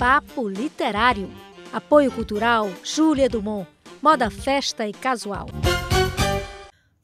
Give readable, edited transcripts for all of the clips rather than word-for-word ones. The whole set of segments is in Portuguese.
Papo Literário. Apoio cultural Júlia Dumont. Moda, festa e casual.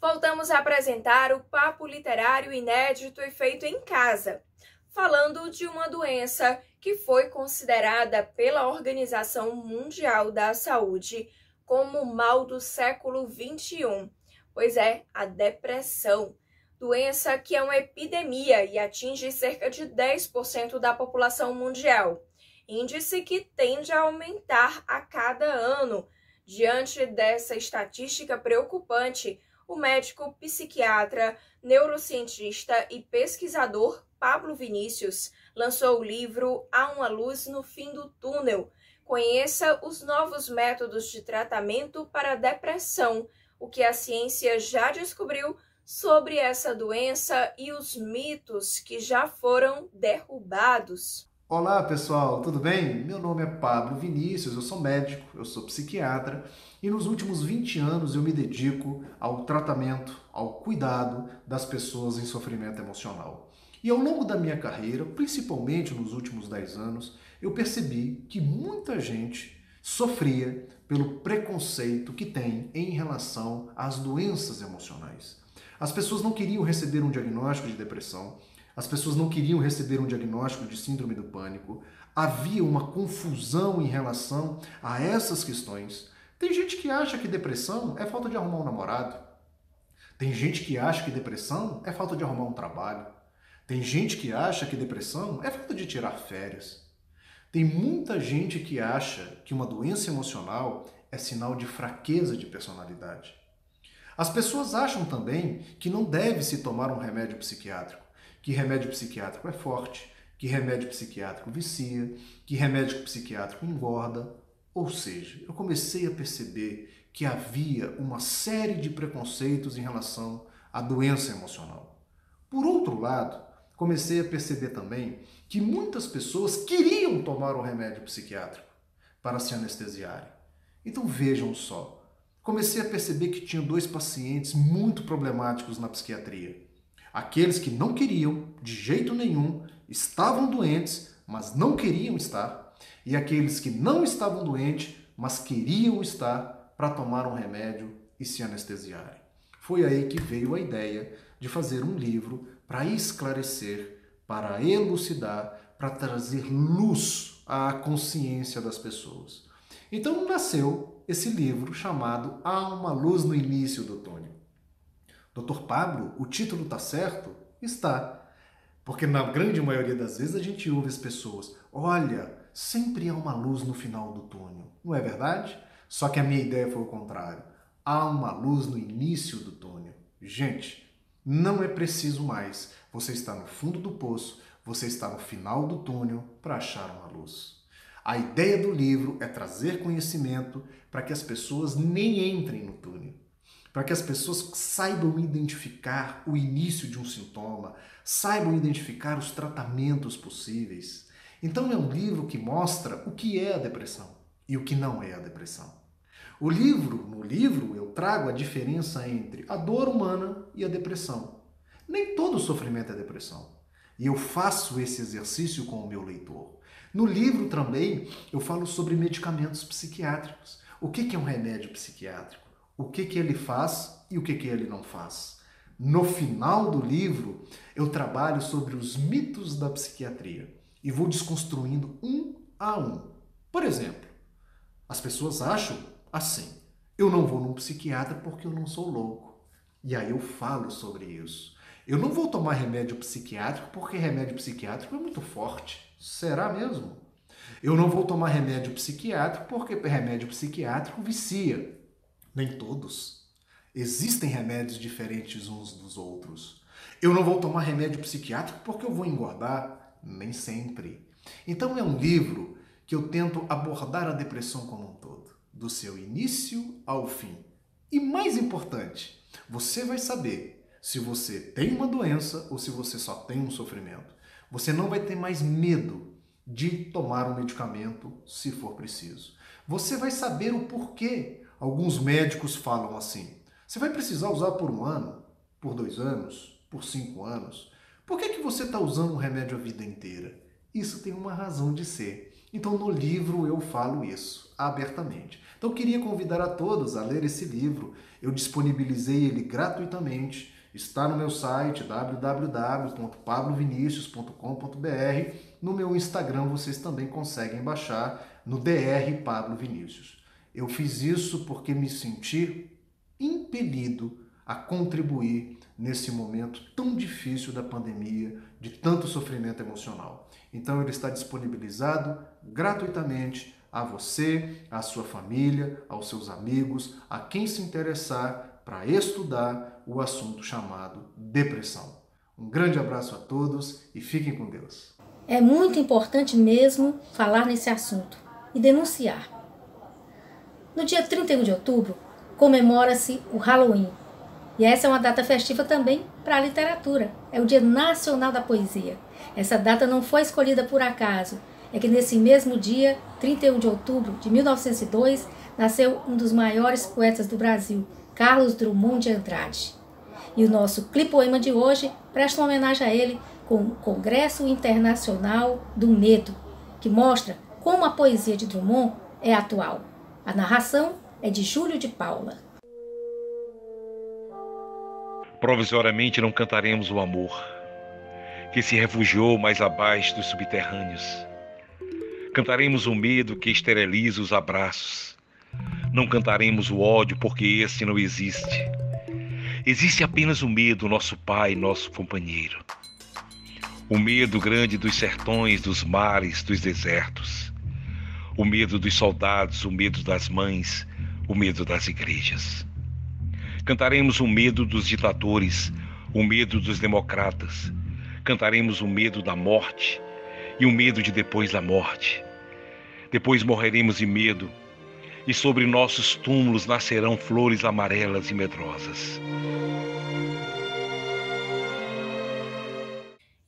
Voltamos a apresentar o Papo Literário inédito e feito em casa, falando de uma doença que foi considerada pela Organização Mundial da Saúde como o mal do século XXI, pois é a depressão, doença que é uma epidemia e atinge cerca de 10% da população mundial, índice que tende a aumentar a cada ano. Diante dessa estatística preocupante, o médico psiquiatra, neurocientista e pesquisador Pablo Vinícius lançou o livro Há uma Luz no Fim do Túnel. Conheça os novos métodos de tratamento para a depressão, o que a ciência já descobriu sobre essa doença e os mitos que já foram derrubados. Olá pessoal, tudo bem? Meu nome é Pablo Vinícius, eu sou médico, eu sou psiquiatra e nos últimos 20 anos eu me dedico ao tratamento, ao cuidado das pessoas em sofrimento emocional. E ao longo da minha carreira, principalmente nos últimos 10 anos, eu percebi que muita gente sofria pelo preconceito que tem em relação às doenças emocionais. As pessoas não queriam receber um diagnóstico de depressão, as pessoas não queriam receber um diagnóstico de síndrome do pânico, havia uma confusão em relação a essas questões. Tem gente que acha que depressão é falta de arrumar um namorado, tem gente que acha que depressão é falta de arrumar um trabalho, tem gente que acha que depressão é falta de tirar férias. Tem muita gente que acha que uma doença emocional é sinal de fraqueza de personalidade. As pessoas acham também que não deve se tomar um remédio psiquiátrico, que remédio psiquiátrico é forte, que remédio psiquiátrico vicia, que remédio psiquiátrico engorda. Ou seja, eu comecei a perceber que havia uma série de preconceitos em relação à doença emocional. Por outro lado, comecei a perceber também que muitas pessoas queriam tomar um remédio psiquiátrico para se anestesiarem. Então vejam só, comecei a perceber que tinha dois pacientes muito problemáticos na psiquiatria. Aqueles que não queriam, de jeito nenhum, estavam doentes, mas não queriam estar, e aqueles que não estavam doentes, mas queriam estar para tomar um remédio e se anestesiarem. Foi aí que veio a ideia de fazer um livro para esclarecer, para elucidar, para trazer luz à consciência das pessoas. Então nasceu esse livro chamado Há uma Luz no Início do Túnel. Dr. Pablo, o título está certo? Está. Porque na grande maioria das vezes a gente ouve as pessoas, olha, sempre há uma luz no final do túnel. Não é verdade? Só que a minha ideia foi o contrário. Há uma luz no início do túnel. Gente, não é preciso mais. Você está no fundo do poço, você está no final do túnel para achar uma luz. A ideia do livro é trazer conhecimento para que as pessoas nem entrem no túnel. Para que as pessoas saibam identificar o início de um sintoma, saibam identificar os tratamentos possíveis. Então é um livro que mostra o que é a depressão e o que não é a depressão. No livro eu trago a diferença entre a dor humana e a depressão. Nem todo sofrimento é depressão. E eu faço esse exercício com o meu leitor. No livro também eu falo sobre medicamentos psiquiátricos. O que é um remédio psiquiátrico? O que ele faz e o que ele não faz. No final do livro, eu trabalho sobre os mitos da psiquiatria e vou desconstruindo um a um. Por exemplo, as pessoas acham assim, eu não vou num psiquiatra porque eu não sou louco. E aí eu falo sobre isso. Eu não vou tomar remédio psiquiátrico porque remédio psiquiátrico é muito forte. Será mesmo? Eu não vou tomar remédio psiquiátrico porque remédio psiquiátrico vicia. Nem todos. Existem remédios diferentes uns dos outros. Eu não vou tomar remédio psiquiátrico porque eu vou engordar. Nem sempre. Então é um livro que eu tento abordar a depressão como um todo, do seu início ao fim. E mais importante, você vai saber se você tem uma doença ou se você só tem um sofrimento. Você não vai ter mais medo de tomar um medicamento se for preciso. Você vai saber o porquê. Alguns médicos falam assim, você vai precisar usar por 1 ano, por 2 anos, por 5 anos. Por que você está usando um remédio a vida inteira? Isso tem uma razão de ser. Então, no livro eu falo isso abertamente. Então, eu queria convidar a todos a ler esse livro. Eu disponibilizei ele gratuitamente. Está no meu site www.pablovinicius.com.br. No meu Instagram vocês também conseguem baixar no Dr. Pablo Vinícius. Eu fiz isso porque me senti impelido a contribuir nesse momento tão difícil da pandemia, de tanto sofrimento emocional. Então ele está disponibilizado gratuitamente a você, à sua família, aos seus amigos, a quem se interessar para estudar o assunto chamado depressão. Um grande abraço a todos e fiquem com Deus. É muito importante mesmo falar nesse assunto e denunciar. No dia 31 de outubro, comemora-se o Halloween. E essa é uma data festiva também para a literatura. É o Dia Nacional da Poesia. Essa data não foi escolhida por acaso. É que nesse mesmo dia, 31 de outubro de 1902, nasceu um dos maiores poetas do Brasil, Carlos Drummond de Andrade. E o nosso clipoema de hoje presta uma homenagem a ele com o Congresso Internacional do Medo, que mostra como a poesia de Drummond é atual. A narração é de Júlio de Paula. Provisoriamente não cantaremos o amor, que se refugiou mais abaixo dos subterrâneos. Cantaremos o medo que esteriliza os abraços. Não cantaremos o ódio, porque esse não existe. Existe apenas o medo, nosso pai, nosso companheiro. O medo grande dos sertões, dos mares, dos desertos. O medo dos soldados, o medo das mães, o medo das igrejas. Cantaremos o medo dos ditadores, o medo dos democratas. Cantaremos o medo da morte e o medo de depois da morte. Depois morreremos de medo e sobre nossos túmulos nascerão flores amarelas e medrosas.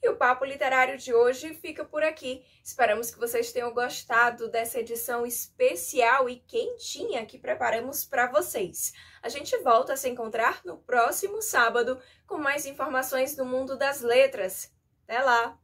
E o Papo Literário de hoje fica por aqui. Esperamos que vocês tenham gostado dessa edição especial e quentinha que preparamos para vocês. A gente volta a se encontrar no próximo sábado com mais informações do mundo das letras. Até lá!